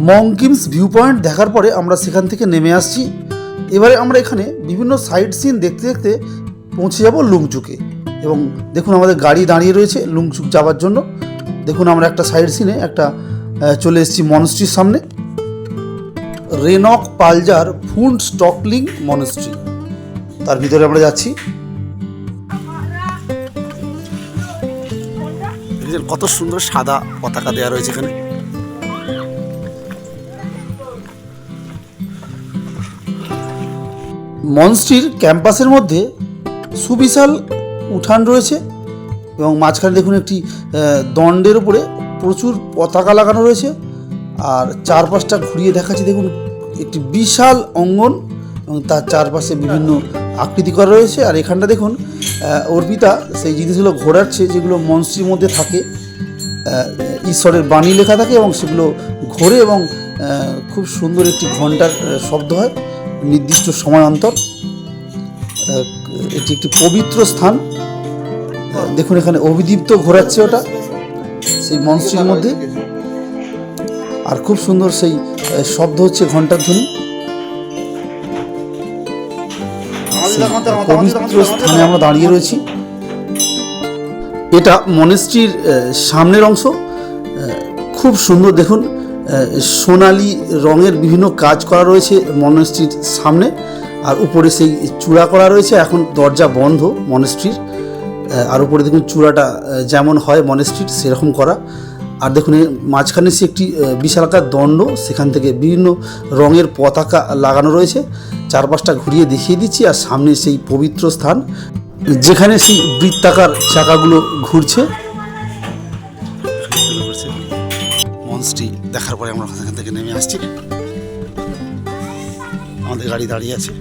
মঙ্কিমস view point দেখার পরে আমরা সেখান থেকে নেমে আসছি। এবারে আমরা এখানে বিভিন্ন সাইট সিন দেখতে দেখতে পৌঁছে যাব লুংচুকে। এবং দেখুন আমাদের গাড়ি দাঁড়িয়ে রয়েছে লুংচুক যাওয়ার জন্য। দেখুন আমরা একটা সাইট সিনে চলে এসেছি মনস্ট্রির সামনে, রেনক পালজার ফুন্ড স্টকলিং মনস্ট্রি, তার ভিতরে আমরা যাচ্ছি। কত সুন্দর সাদা পতাকা দেওয়া রয়েছে এখানে। মনস্ট্রির ক্যাম্পাসের মধ্যে সুবিশাল উঠান রয়েছে এবং মাঝখানে দেখুন একটি দণ্ডের উপরে প্রচুর পতাকা লাগানো রয়েছে। আর চারপাশটা ঘুরিয়ে দেখাচ্ছি, দেখুন একটি বিশাল অঙ্গন এবং তার চারপাশে বিভিন্ন আকৃতি করা রয়েছে। আর এখানটা দেখুন অর্পিতা সেই জিনিসগুলো ঘোরাচ্ছে যেগুলো মনস্ট্রির মধ্যে থাকে, ঈশ্বরের বাণী লেখা থাকে এবং সেগুলো ঘোরে এবং খুব সুন্দর একটি ঘণ্টার শব্দ হয় নির্দিষ্ট সময় অন্তর। এটি একটি পবিত্র স্থান। দেখুন এখানে অভিদীপ্ত ঘোরাচ্ছে ওটা সেই মনস্ট্রির মধ্যে, আর খুব সুন্দর সেই শব্দ হচ্ছে ঘণ্টার ধ্বনি। পবিত্র স্থানে আমরা দাঁড়িয়ে রয়েছি। এটা মনেস্ট্রির সামনের অংশ, খুব সুন্দর। দেখুন সোনালি রঙের বিভিন্ন কাজ করা রয়েছে মনেস্ট্রির সামনে, আর উপরে সেই চূড়া করা রয়েছে। এখন দরজা বন্ধ মনেস্ট্রির, আর উপরে দেখুন চূড়াটা যেমন হয় মনেস্ট্রির সেরকম করা। আর দেখুন মাঝখানে সে একটি বিশালাকার দণ্ড, সেখান থেকে বিভিন্ন রঙের পতাকা লাগানো রয়েছে। চারপাশটা ঘুরিয়ে দেখিয়ে দিচ্ছি। আর সামনে সেই পবিত্র স্থান যেখানে সেই বৃত্তাকার চাকাগুলো ঘুরছে। মনস্ট্রি দেখার পরে আমরা সেখান থেকে নেমে আসছি, আমাদের গাড়ি দাঁড়িয়ে আছে।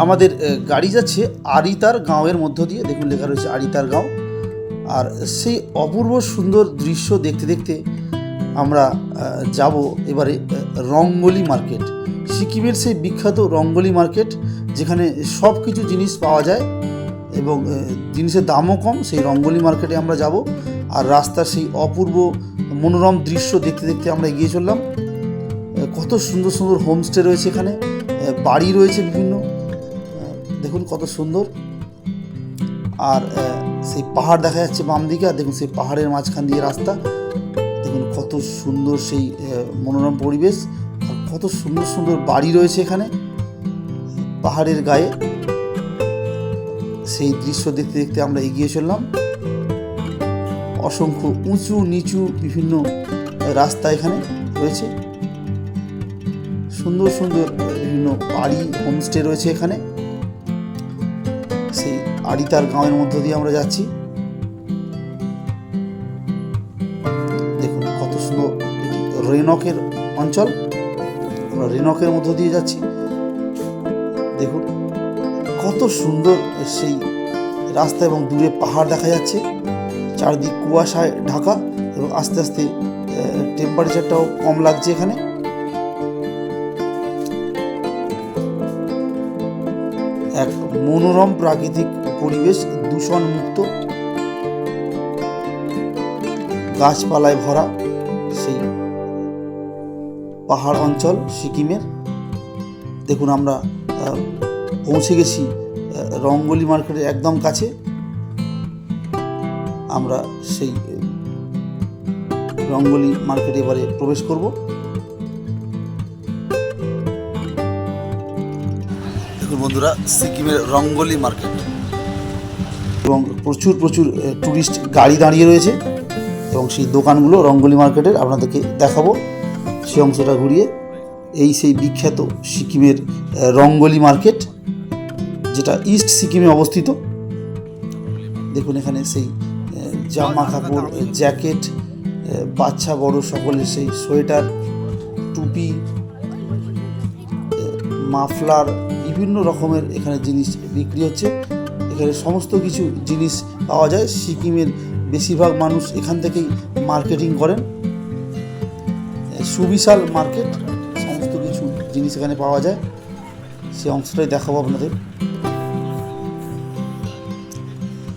আমাদের গাড়ি যাচ্ছে আরিতার গাঁওয়ের মধ্য দিয়ে। দেখুন লেখা রয়েছে আরিতার গাঁও। আর সেই অপূর্ব সুন্দর দৃশ্য দেখতে দেখতে আমরা যাব এবারে রঙ্গোলি মার্কেট, সিকিমের সেই বিখ্যাত রঙ্গোলি মার্কেট যেখানে সব কিছু জিনিস পাওয়া যায় এবং জিনিসের দামও কম। সেই রঙ্গোলি মার্কেটে আমরা যাব। আর রাস্তার সেই অপূর্ব মনোরম দৃশ্য দেখতে দেখতে আমরা এগিয়ে চললাম। কত সুন্দর সুন্দর হোমস্টে রয়েছে এখানে, বাড়ি রয়েছে বিভিন্ন, দেখুন কত সুন্দর। আর সেই পাহাড় দেখা যাচ্ছে বাম দিকে, আর দেখুন সেই পাহাড়ের মাঝখান দিয়ে রাস্তা। দেখুন কত সুন্দর সেই মনোরম পরিবেশ, আর কত সুন্দর সুন্দর বাড়ি রয়েছে এখানে পাহাড়ের গায়ে। সেই দৃশ্য দেখতে দেখতে আমরা এগিয়ে চললাম। অসংখ্য উঁচু নিচু বিভিন্ন রাস্তা এখানে রয়েছে, সুন্দর সুন্দর বিভিন্ন বাড়ি হোমস্টে রয়েছে এখানে। সেই আরিতার গাঁয়ের মধ্য দিয়ে আমরা যাচ্ছি। দেখুন কত সুন্দর রেনকের অঞ্চল, আমরা রেনকের মধ্য দিয়ে যাচ্ছি। দেখুন কত সুন্দর সেই রাস্তা এবং দূরে পাহাড় দেখা যাচ্ছে, চারদিক কুয়াশায় ঢাকা এবং আস্তে আস্তে টেম্পারেচারটাও কম লাগছে এখানে। এক মনোরম প্রাকৃতিক পরিবেশ, দূষণ মুক্ত, গাছপালায় ভরা সেই পাহাড় অঞ্চল সিকিমের। দেখুন আমরা পৌঁছে গেছি রঙ্গোলি মার্কেটের একদম কাছে। আমরা সেই রঙ্গোলি মার্কেটে এবারে প্রবেশ করব। দেখুন বন্ধুরা সিকিমের রঙ্গোলি মার্কেট, এবং প্রচুর প্রচুর ট্যুরিস্ট গাড়ি দাঁড়িয়ে রয়েছে এবং সেই দোকানগুলো রঙ্গোলি মার্কেটের আপনাদেরকে দেখাবো সেই অংশটা ঘুরিয়ে। এই সেই বিখ্যাত সিকিমের রঙ্গোলি মার্কেট, যেটা ইস্ট সিকিমে অবস্থিত। দেখুন এখানে সেই জামা কাপড়, জ্যাকেট, বাচ্চা বড় সকলের সেই সোয়েটার, টুপি, মাফলার, বিভিন্ন রকমের এখানে জিনিস বিক্রি হচ্ছে। এখানে সমস্ত কিছু জিনিস পাওয়া যায়। সিকিমের বেশিরভাগ মানুষ এখান থেকেই মার্কেটিং করেন। সুবিশাল মার্কেট, সমস্ত কিছু জিনিস এখানে পাওয়া যায়। সেই অংশটাই দেখাবো আপনাদের।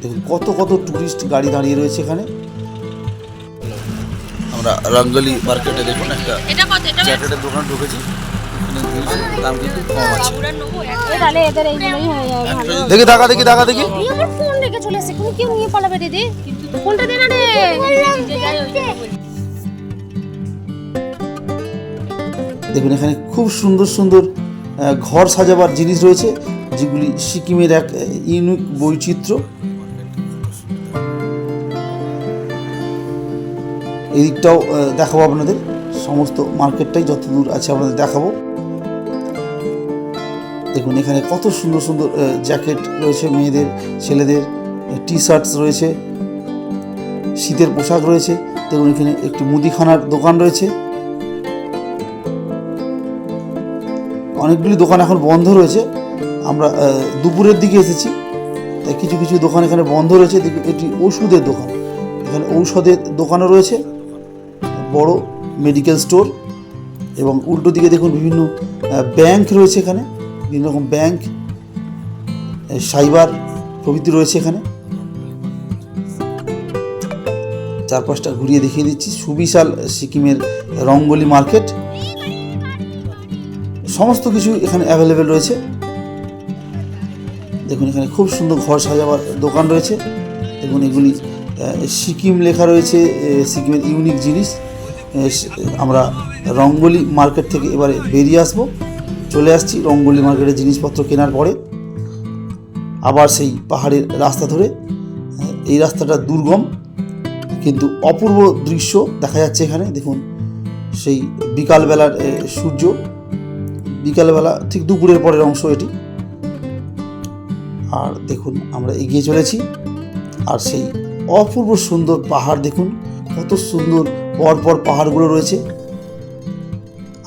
দেখুন কত কত ট্যুরিস্ট গাড়ি দাঁড়িয়ে রয়েছে এখানে। আমরা আমরা রঙ্গলি মার্কেটে দেখুন একটা জ্যাকেটের দোকান ঢুকেছি, দাম কিন্তু কম আছে। দেখি টাকা দেখি ফোন রেখে চলে এসে কেউ নিয়ে পালাবে দিদি, ফোনটা দে না রে। দেখুন এখানে খুব সুন্দর সুন্দর ঘর সাজাবার জিনিস রয়েছে, যেগুলি সিকিমের এক ইউনিক বৈচিত্র্য। এদিকটাও দেখাবো আপনাদের, সমস্ত মার্কেটটাই যতদূর আছে আপনাদের দেখাবো। দেখুন এখানে কত সুন্দর সুন্দর জ্যাকেট রয়েছে, মেয়েদের ছেলেদের টি শার্টস রয়েছে, শীতের পোশাক রয়েছে। দেখুন এখানে একটি মুদিখানার দোকান রয়েছে, অনেকগুলি দোকান এখন বন্ধ রয়েছে। আমরা দুপুরের দিকে এসেছি, তাই কিছু কিছু দোকান এখানে বন্ধ রয়েছে। এটি ওষুধের দোকান, এখানে ঔষধের দোকানও রয়েছে, বড় মেডিকেল স্টোর। এবং উল্টো দিকে দেখুন বিভিন্ন ব্যাংক রয়েছে, এখানে বিভিন্ন রকম ব্যাংক, সাইবার প্রভৃতি রয়েছে এখানে। চারপাশটা ঘুরিয়ে দেখিয়ে দিচ্ছি। সুবিশাল সিকিমের রঙ্গলি মার্কেট, সমস্ত কিছু এখানে অ্যাভেলেবেল রয়েছে। দেখুন এখানে খুব সুন্দর ঘর সাজাবার দোকান রয়েছে। দেখুন এগুলি সিকিম লেখা রয়েছে, সিকিমের ইউনিক জিনিস। আমরা রঙ্গলি মার্কেট থেকে এবারে বেরিয়ে আসবো, চলে আসছি রঙ্গলি মার্কেটের জিনিসপত্র কেনার পরে। আবার সেই পাহাড়ের রাস্তা ধরে, এই রাস্তাটা দুর্গম কিন্তু অপূর্ব দৃশ্য দেখা যাচ্ছে এখানে। দেখুন সেই বিকালবেলার সূর্য, বিকালবেলা ঠিক দুপুরের পরের অংশ এটি। আর দেখুন আমরা এগিয়ে চলেছি, আর সেই অপূর্ব সুন্দর পাহাড় দেখুন, কত সুন্দর পরপর পাহাড়গুলো রয়েছে।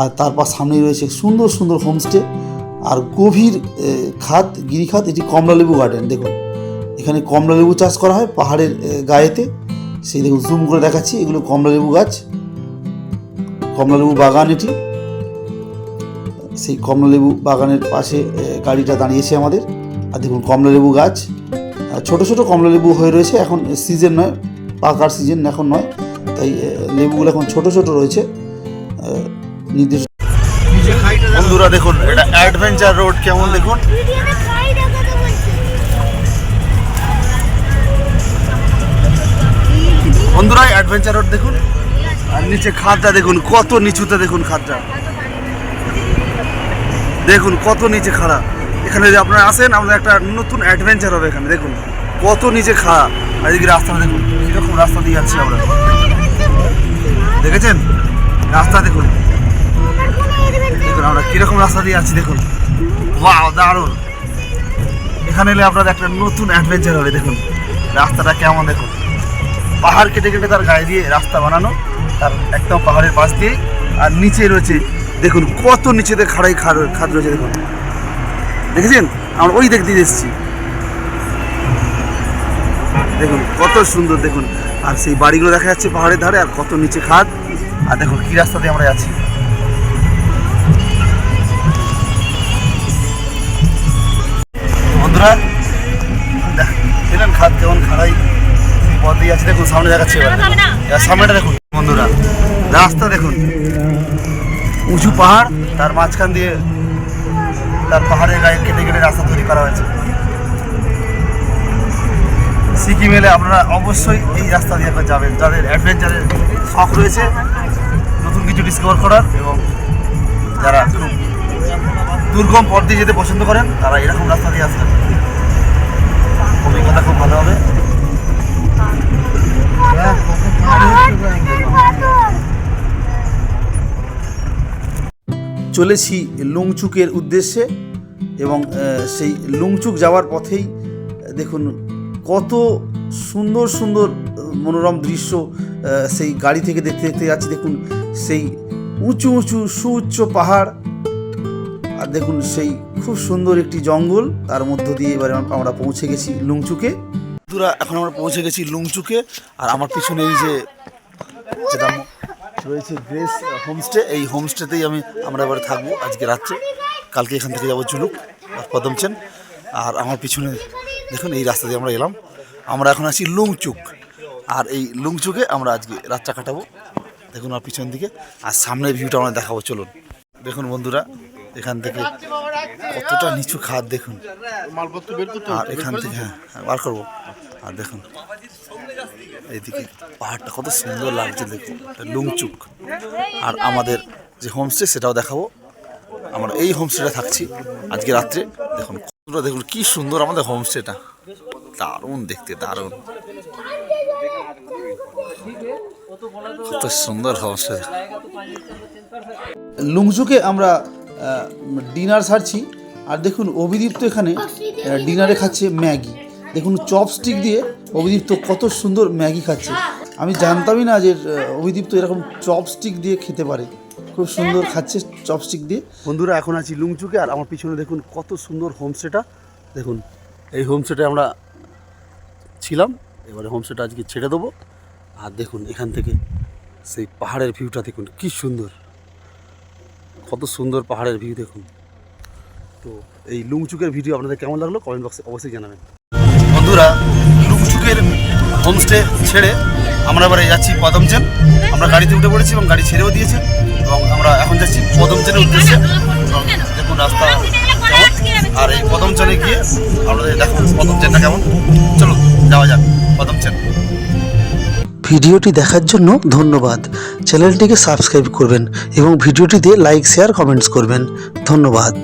আর তারপর সামনেই রয়েছে সুন্দর সুন্দর হোমস্টে আর গভীর খাত, গিরিখাত। এটি কমলালেবু গার্ডেন। দেখুন এখানে কমলালেবু চাষ করা হয় পাহাড়ের গায়েতে। সেই দেখুন জুম করে দেখাচ্ছি, এগুলো কমলালেবু গাছ, কমলালেবু বাগান এটি। সেই কমলালেবু বাগানের পাশে গাড়িটা দাঁড়িয়েছে আমাদের। আর দেখুন কমলালেবু গাছ, ছোট ছোট কমলালেবু হয়ে রয়েছে। এখন সিজন নয়, পাকার সিজন এখন নয়, তাই লেবুগুলো এখন ছোট ছোট রয়েছে নির্দিষ্ট। বন্ধুরা দেখুন এটা অ্যাডভেঞ্চার রোড কেমন, দেখুন বন্ধুরা অ্যাডভেঞ্চার রোড দেখুন। আর নিচে খাদটা দেখুন কত নিচুতে, দেখুন খাদটা দেখুন কত নিচে খাড়া। এখানে যদি আপনারা আসেন আপনাদের একটা নতুন অ্যাডভেঞ্চার হবে এখানে। দেখুন কত নিচে খাড়া, আর এদিকে রাস্তাটা দেখুন কীরকম রাস্তা দিয়ে যাচ্ছি আমরা, দেখেছেন রাস্তা দেখুন, দেখুন আমরা কীরকম রাস্তা দিয়ে যাচ্ছি দেখুন। ওয়াও দারুণ, এখানে এলে আপনাদের একটা নতুন অ্যাডভেঞ্চার হবে। দেখুন রাস্তাটা কেমন, দেখুন পাহাড় কেটে কেটে তার গায়ে দিয়ে রাস্তা বানানো, তার একদম পাহাড়ের পাশ দিয়ে। আর নিচে রয়েছে দেখুন কত নিচেতে খাড়াই খাদ রয়েছে, দেখুন দেখেছেন আমরা ওই দিক দিয়ে এসেছি, দেখুন কত সুন্দর দেখুন। আর সেই বাড়িগুলো দেখা যাচ্ছে পাহাড়ের ধারে, আর কত নিচে খাদ। আর দেখুন কী রাস্তা দিয়ে আমরা যাচ্ছি। বন্ধুরা দেখলেন খাদ কেমন খাড়াই পথ দিয়ে আছে, দেখুন সামনে দেখাচ্ছে। এবার সামনেটা দেখুন বন্ধুরা, রাস্তা দেখুন উঁচু পাহাড়, তার মাঝখান দিয়ে তার পাহাড়ের গায়ে কেটে কেটে রাস্তা তৈরি করা হয়েছে। সিকিম এলে আপনারা অবশ্যই এই রাস্তা দিয়ে একবার যাবেন, যাদের অ্যাডভেঞ্চারের শখ রয়েছে, নতুন কিছু ডিসকভার করার, এবং যারা খুব দুর্গম পথ দিয়ে যেতে পছন্দ করেন তারা এরকম রাস্তা দিয়ে আসবেন, অভিজ্ঞতা খুব ভালো হবে। চলেছি লুংচুকের উদ্দেশ্যে, এবং সেই লুংচুক যাওয়ার পথেই দেখুন কত সুন্দর সুন্দর মনোরম দৃশ্য সেই গাড়ি থেকে দেখতে দেখতে যাচ্ছি। দেখুন সেই উঁচু উঁচু সুউচ্চ পাহাড়, আর দেখুন সেই খুব সুন্দর একটি জঙ্গল, তার মধ্য দিয়ে এবারে আমরা পৌঁছে গেছি লুংচুকে। বন্ধুরা এখন আমরা পৌঁছে গেছি লুংচুকে, আর আমার পিছনে এই যে যেটা রয়েছে গ্রেস হোমস্টে, এই হোমস্টেতেই আমরা এবারে থাকবো আজকে রাত্রে। কালকে এখান থেকে যাবো চুলুক আর পদমচেন। আর আমার পিছনে দেখুন এই রাস্তা দিয়ে আমরা এলাম। আমরা এখন আছি লুংচুক, আর এই লুংচুকে আমরা আজকে রাতটা কাটাবো। দেখুন আর পিছন দিকে, আর সামনের ভিউটা আমরা দেখাবো চলুন। দেখুন বন্ধুরা, এখান থেকে কতটা নিচু খাদ দেখুন, আর এখান থেকে হ্যাঁ বার করবো। আর দেখুন এইদিকে পাহাড়টা কত সুন্দর লাগছে দেখুন, লুংচুক। আর আমাদের যে হোমস্টে সেটাও দেখাবো। আমরা এই হোমস্টেটা থাকছি আজকে রাত্রে। দেখুন কতটা, দেখুন কি সুন্দর আমাদের হোমস্টেটা, দারুণ দেখতে, দারুণ, কত সুন্দর হোমস্টে। লুংচুকে আমরা ডিনার সারছি। আর দেখুন অভিদীপ্ত এখানে ডিনারে খাচ্ছে ম্যাগি। দেখুন চপস্টিক দিয়ে অভিদীপ্ত কত সুন্দর ম্যাগি খাচ্ছে। আমি জানতামই না যে অভিদীপ্ত এরকম চপস্টিক দিয়ে খেতে পারে, খুব সুন্দর খাচ্ছে চপস্টিক দিয়ে। বন্ধুরা এখন আছি লুংচুকে, আর আমার পিছনে দেখুন কত সুন্দর হোমস্টেটা। দেখুন এই হোমস্টেটা আমরা ছিলাম, এবারে হোমস্টেটা আজকে ছেড়ে দেবো। আর দেখুন এখান থেকে সেই পাহাড়ের ভিউটা দেখুন কি সুন্দর, কত সুন্দর পাহাড়ের ভিউ দেখুন। তো এই লুংচুকের ভিডিও আপনাদের কেমন লাগলো কমেন্ট বক্সে অবশ্যই জানাবেন। বন্ধুরা লুংচুকের হোমস্টে ছেড়ে আমরা এবারে যাচ্ছি পদমচেন। আমরা গাড়িতে উঠে পড়েছি এবং গাড়ি ছেড়েও দিয়েছে, এবং আমরা এখন যাচ্ছি পদমচেনের উদ্দেশ্যে। দেখুন রাস্তা কেমন, আর এই পদমচেনে গিয়ে আপনাদের দেখুন পদমচেনটা কেমন। চলো যাওয়া যাক পদমচেন। ভিডিওটি দেখার জন্য ধন্যবাদ। চ্যানেলটিকে সাবস্ক্রাইব করবেন এবং ভিডিওটিতে লাইক, শেয়ার, কমেন্টস করবেন। ধন্যবাদ।